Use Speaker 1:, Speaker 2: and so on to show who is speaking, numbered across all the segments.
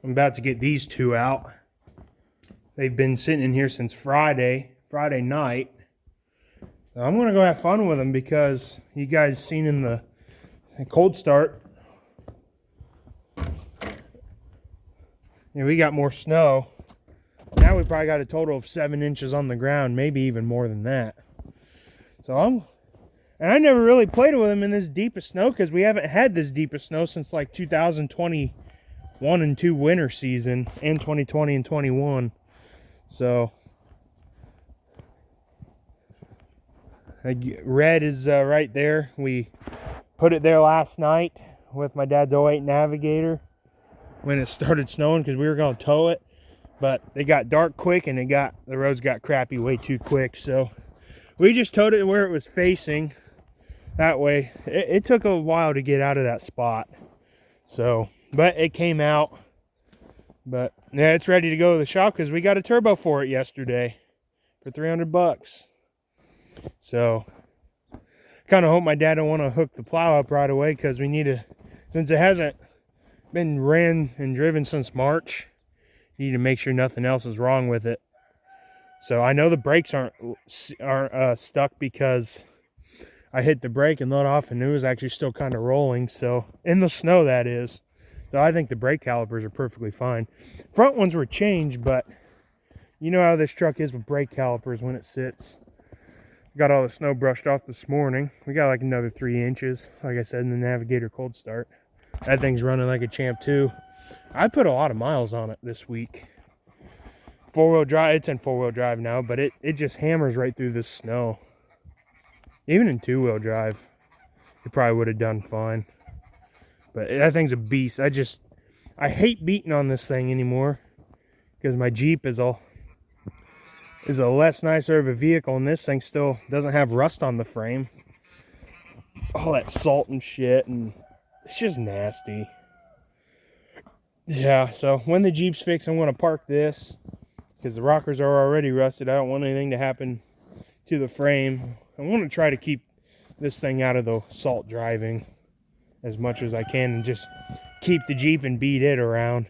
Speaker 1: I'm about to get these two out. They've been sitting in here since Friday night. So I'm going to go have fun with them because you guys seen in the cold start. We got more snow. Now we probably got a total of 7 inches on the ground, maybe even more than that. And I never really played with them in this deep of snow because we haven't had this deep of snow since like 2021 and 2 winter season and 2020 and 21. So red is right there. We put it there last night with my dad's 08 Navigator when it started snowing because we were going to tow it, but it got dark quick and the roads got crappy way too quick. So we just towed it where it was facing. That way, it took a while to get out of that spot. So, but it came out. But yeah, it's ready to go to the shop because we got a turbo for it yesterday for $300. So, kind of hope my dad don't want to hook the plow up right away because we need to, since it hasn't been ran and driven since March, you need to make sure nothing else is wrong with it. So I know the brakes aren't stuck because I hit the brake and let off and it was actually still kind of rolling. So in the snow, that is. So I think the brake calipers are perfectly fine. Front ones were changed, but you know how this truck is with brake calipers when it sits. Got all the snow brushed off this morning. We got like another 3 inches, like I said, in the Navigator cold start. That thing's running like a champ too. I put a lot of miles on it this week. 4-wheel drive, it's in 4-wheel drive now, but it just hammers right through this snow. Even in 2-wheel drive, it probably would have done fine. But that thing's a beast. I hate beating on this thing anymore because my Jeep is a less nicer of a vehicle, and this thing still doesn't have rust on the frame. All that salt and shit, and it's just nasty. Yeah, so when the Jeep's fixed, I'm going to park this because the rockers are already rusted. I don't want anything to happen to the frame. I want to try to keep this thing out of the salt driving as much as I can and just keep the Jeep and beat it around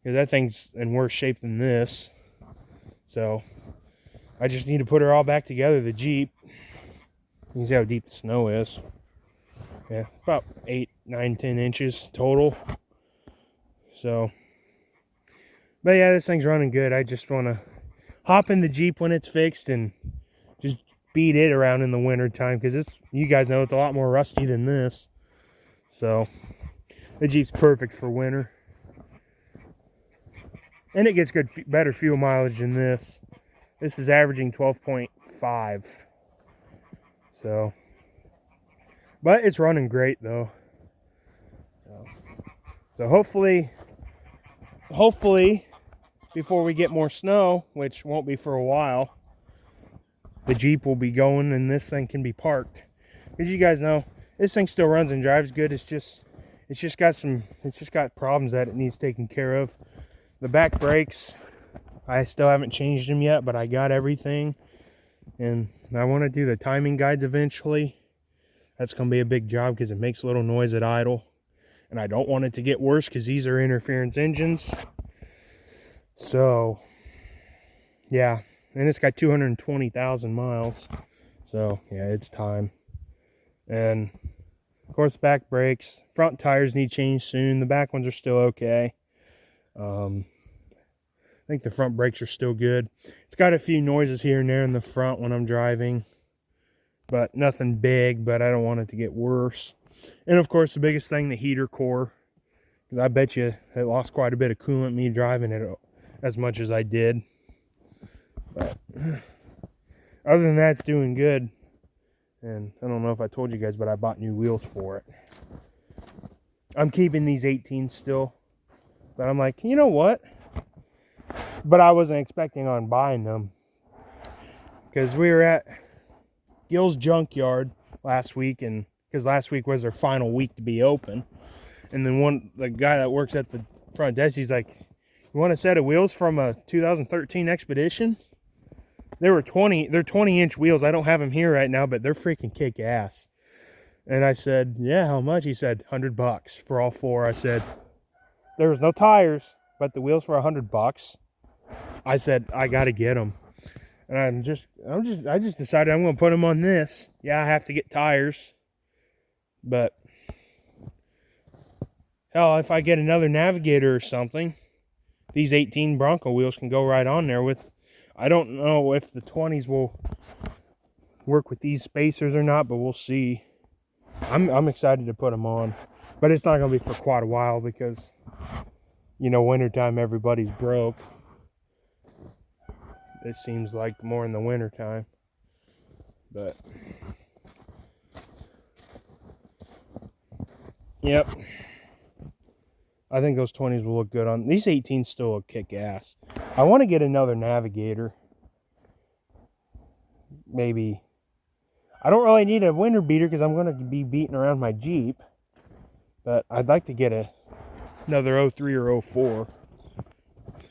Speaker 1: because that thing's in worse shape than this. So I just need to put her all back together, the Jeep. You can see how deep the snow is. Yeah, about 8, 9, 10 inches total. So, but yeah, this thing's running good. I just want to hop in the Jeep when it's fixed and just beat it around in the winter time because you guys know it's a lot more rusty than this. So the Jeep's perfect for winter, and it gets better fuel mileage than this. This is averaging 12.5. So, but it's running great though. So hopefully before we get more snow, which won't be for a while, the Jeep will be going and this thing can be parked. Because you guys know, this thing still runs and drives good. It's just got problems that it needs taken care of. The back brakes, I still haven't changed them yet, but I got everything. And I want to do the timing guides eventually. That's going to be a big job because it makes a little noise at idle. And I don't want it to get worse because these are interference engines. So, yeah. And it's got 220,000 miles. So, yeah, it's time. And, of course, back brakes. Front tires need change soon. The back ones are still okay. I think the front brakes are still good. It's got a few noises here and there in the front when I'm driving. But nothing big, but I don't want it to get worse. And, of course, the biggest thing, the heater core. Because I bet you it lost quite a bit of coolant me driving it as much as I did. But other than that, it's doing good. And I don't know if I told you guys, but I bought new wheels for it. I'm keeping these 18s still. But I'm like, you know what? But I wasn't expecting on buying them. Because we were at Gill's Junkyard last week, and because last week was their final week to be open. And then the guy that works at the front desk, he's like, you want a set of wheels from a 2013 Expedition? They're 20-inch wheels. I don't have them here right now, but they're freaking kick ass. And I said, yeah, how much? He said, $100 for all four. I said, there was no tires. but the wheels for $100. I said, I got to get them. And I just decided I'm going to put them on this. Yeah, I have to get tires. But hell, if I get another Navigator or something, these 18 Bronco wheels can go right on there with. I don't know if the 20s will work with these spacers or not, but we'll see. I'm excited to put them on, but it's not going to be for quite a while because, you know, wintertime everybody's broke. It seems like more in the wintertime, but yep. I think those 20s will look good on these 18s. Still will kick ass. I want to get another Navigator. Maybe. I don't really need a winter beater because I'm going to be beating around my Jeep. But I'd like to get another 03 or 04.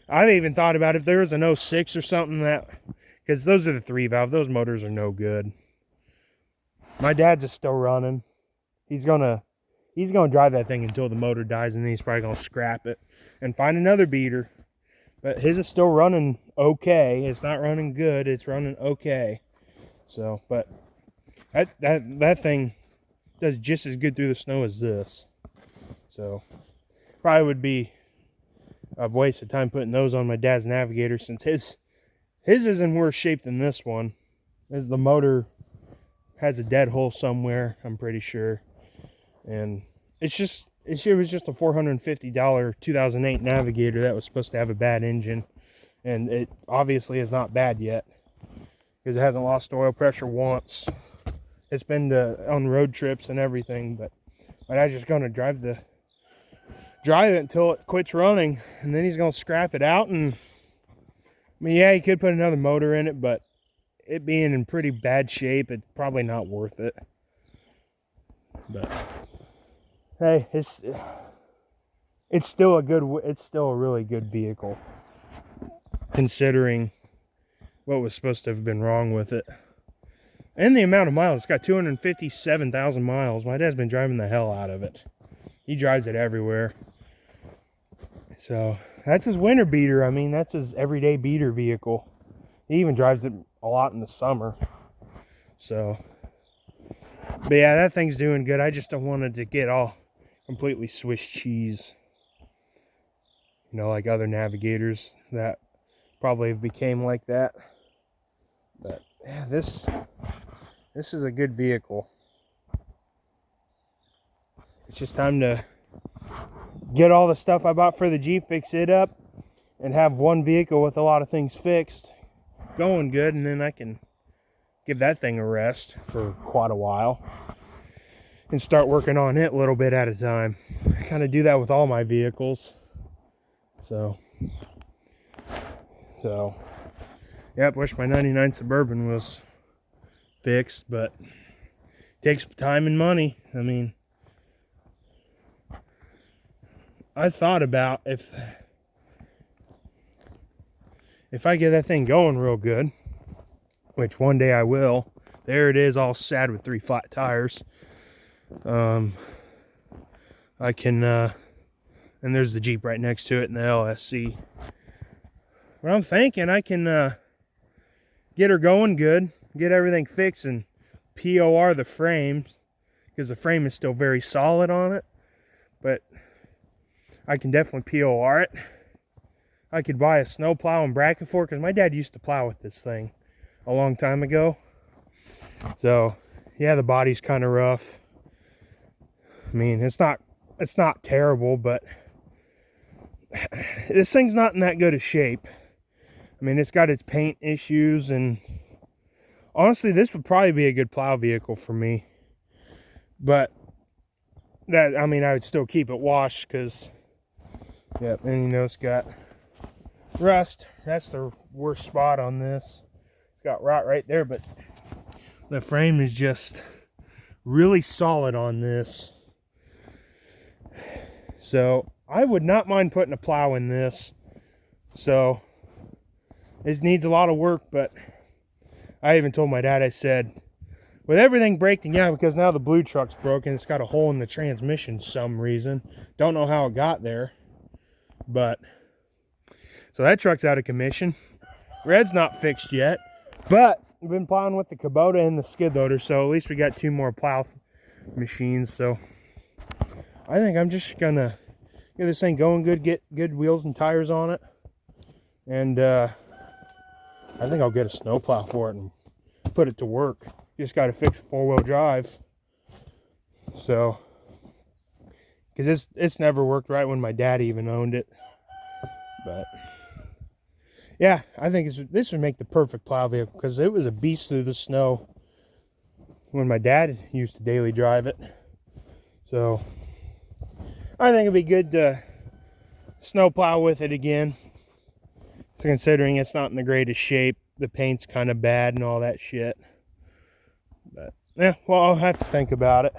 Speaker 1: I've even thought about if there was an 06 or something that, because those are the 3-valve. Those motors are no good. My dad's is still running. He's gonna drive that thing until the motor dies, and then he's probably gonna scrap it and find another beater. But his is still running okay. It's not running good. It's running okay. So, but that thing does just as good through the snow as this. So, probably would be a waste of time putting those on my dad's Navigator, since his is in worse shape than this one. As the motor has a dead hole somewhere, I'm pretty sure. And it was just a $450 2008 Navigator that was supposed to have a bad engine, and it obviously is not bad yet because it hasn't lost oil pressure once. It's been on road trips and everything, but my dad's just gonna drive it until it quits running, and then he's gonna scrap it out. And I mean, yeah, he could put another motor in it, but it being in pretty bad shape, it's probably not worth it. But hey, it's still a really good vehicle, considering what was supposed to have been wrong with it. And the amount of miles. It's got 257,000 miles. My dad's been driving the hell out of it. He drives it everywhere. So, that's his winter beater. I mean, that's his everyday beater vehicle. He even drives it a lot in the summer. So, but yeah, that thing's doing good. I just don't want it to get all completely Swiss cheese. You know, like other Navigators that probably have became like that. But yeah, this is a good vehicle. It's just time to get all the stuff I bought for the Jeep, fix it up, and have one vehicle with a lot of things fixed, going good, and then I can give that thing a rest for quite a while and start working on it a little bit at a time. I kind of do that with all my vehicles. So yep, wish my 99 Suburban was fixed, but it takes time and money. I mean, I thought about if I get that thing going real good, which one day I will. There it is, all sad with 3 flat tires. I can, and there's the Jeep right next to it in the LSC. But I'm thinking I can get her going good, get everything fixed, and POR the frame, because the frame is still very solid on it. But I can definitely POR it. I could buy a snow plow and bracket for it, because my dad used to plow with this thing a long time ago. So yeah, the body's kind of rough. I mean, it's not terrible, but this thing's not in that good a shape. I mean, it's got its paint issues, and honestly, this would probably be a good plow vehicle for me. But that, I mean, I would still keep it washed, because yep, and you know, it's got rust. That's the worst spot on this. It's got rot right there, but the frame is just really solid on this. So I would not mind putting a plow in this. So it needs a lot of work, but I even told my dad, I said, with everything breaking down, because now the blue truck's broken, it's got a hole in the transmission for some reason. Don't know how it got there, but So that truck's out of commission. Red's not fixed yet, but we've been plowing with the Kubota and the skid loader, so at least we got 2 more plow machines. So I think I'm just gonna get this thing going good, get good wheels and tires on it, and I think I'll get a snowplow for it and put it to work. Just got to fix a 4-wheel drive. So, because it's never worked right when my dad even owned it. But yeah, I think this would make the perfect plow vehicle, because it was a beast through the snow when my dad used to daily drive it. So I think it'd be good to snowplow with it again. So considering it's not in the greatest shape, the paint's kind of bad and all that shit. But yeah, well, I'll have to think about it,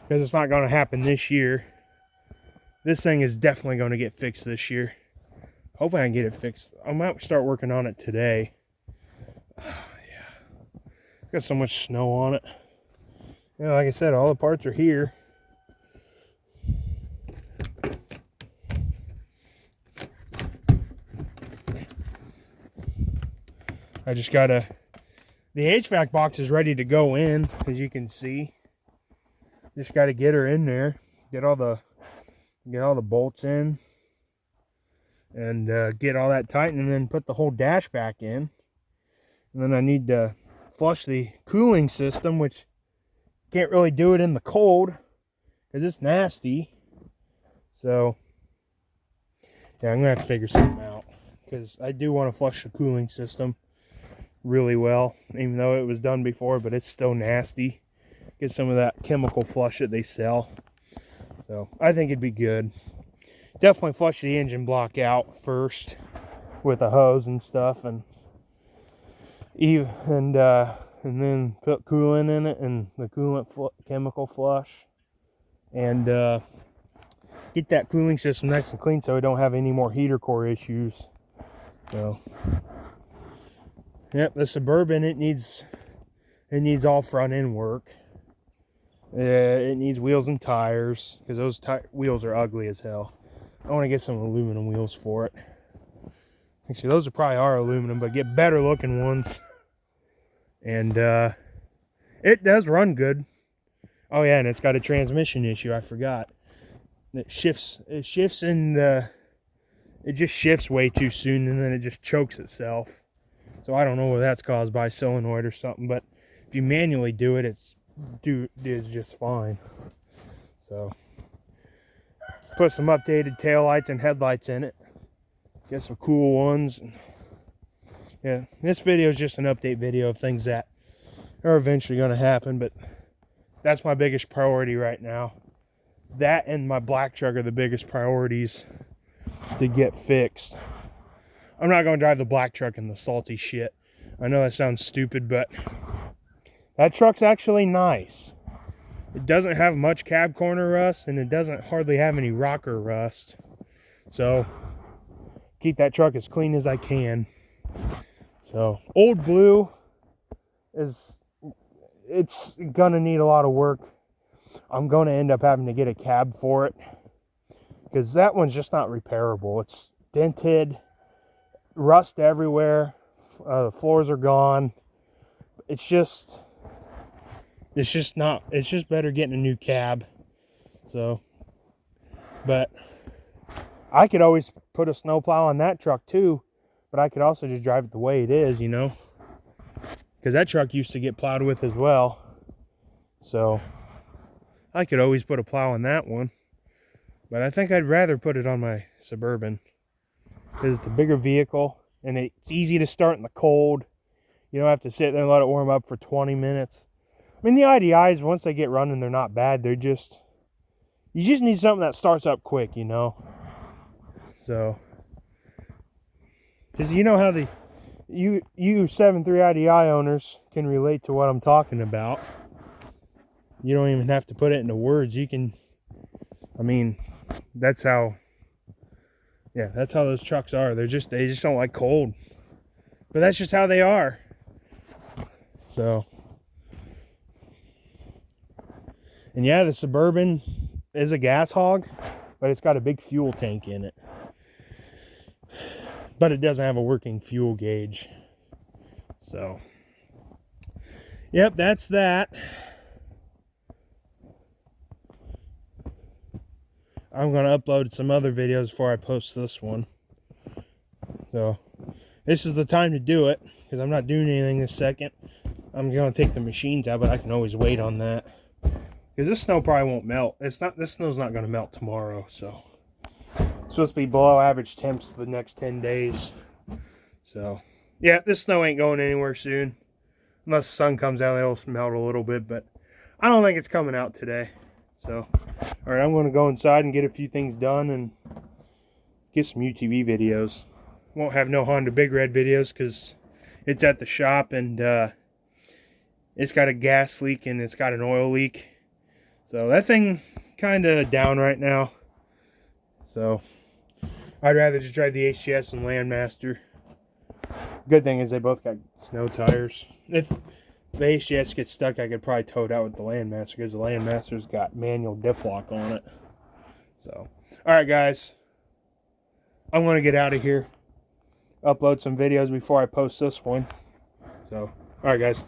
Speaker 1: because it's not going to happen this year. This thing is definitely going to get fixed this year. Hoping I can get it fixed. I might start working on it today. Yeah, got so much snow on it. Yeah, like I said, all the parts are here. I just gotta, the HVAC box is ready to go in, as you can see. Just gotta get her in there, get all the bolts in, and get all that tightened, and then put the whole dash back in. And then I need to flush the cooling system, which can't really do it in the cold because it's nasty. So yeah, I'm gonna have to figure something out, because I do want to flush the cooling system really well, even though it was done before, but it's still nasty. Get some of that chemical flush that they sell. So I think it'd be good. Definitely flush the engine block out first with a hose and stuff, and then put coolant in it, and the coolant chemical flush, and get that cooling system nice and clean so we don't have any more heater core issues. So yep, the Suburban, it needs all front end work. It needs wheels and tires, because those wheels are ugly as hell. I want to get some aluminum wheels for it. Actually, those probably are aluminum, but get better looking ones. And it does run good. Oh yeah, and it's got a transmission issue. I forgot. It shifts in the. It just shifts way too soon, and then it just chokes itself. So I don't know whether that's caused by solenoid or something. But if you manually do it, it's just fine. So put some updated taillights and headlights in it. Get some cool ones. Yeah, this video is just an update video of things that are eventually going to happen, but that's my biggest priority right now. That and my black truck are the biggest priorities to get fixed. I'm not going to drive the black truck in the salty shit. I know that sounds stupid, but that truck's actually nice. It doesn't have much cab corner rust, and it doesn't hardly have any rocker rust. So keep that truck as clean as I can. So Old Blue it's gonna need a lot of work. I'm gonna end up having to get a cab for it, because that one's just not repairable. It's dented, rust everywhere, the floors are gone. It's just better getting a new cab. So, but I could always put a snowplow on that truck too, but I could also just drive it the way it is, you know, because that truck used to get plowed with as well. So I could always put a plow on that one, but I think I'd rather put it on my Suburban, because it's a bigger vehicle and it's easy to start in the cold. You don't have to sit there and let it warm up for 20 minutes. I mean, the IDIs, once they get running, they're not bad. You just need something that starts up quick, you know. So, because you know how you 7.3 IDI owners can relate to what I'm talking about. You don't even have to put it into words. You can, I mean, that's how those trucks are. They just don't like cold. But that's just how they are. So, and yeah, the Suburban is a gas hog, but it's got a big fuel tank in it. but it doesn't have a working fuel gauge. So, yep, that's that. I'm going to upload some other videos before I post this one. So, this is the time to do it, because I'm not doing anything this second. I'm going to take the machines out, but I can always wait on that. Because this snow probably won't melt. This snow's not going to melt tomorrow, so. It's supposed to be below average temps the next 10 days. So, yeah, this snow ain't going anywhere soon. Unless the sun comes out, it'll melt a little bit, but I don't think it's coming out today. So, alright, I'm going to go inside and get a few things done and get some UTV videos. Won't have no Honda Big Red videos because it's at the shop and it's got a gas leak and it's got an oil leak. So that thing kind of down right now. So I'd rather just drive the HTS and Landmaster. Good thing is they both got snow tires. If the HTS gets stuck, I could probably tow it out with the Landmaster because the Landmaster's got manual diff lock on it. So, alright guys. I'm going to get out of here. Upload some videos before I post this one. So, alright guys.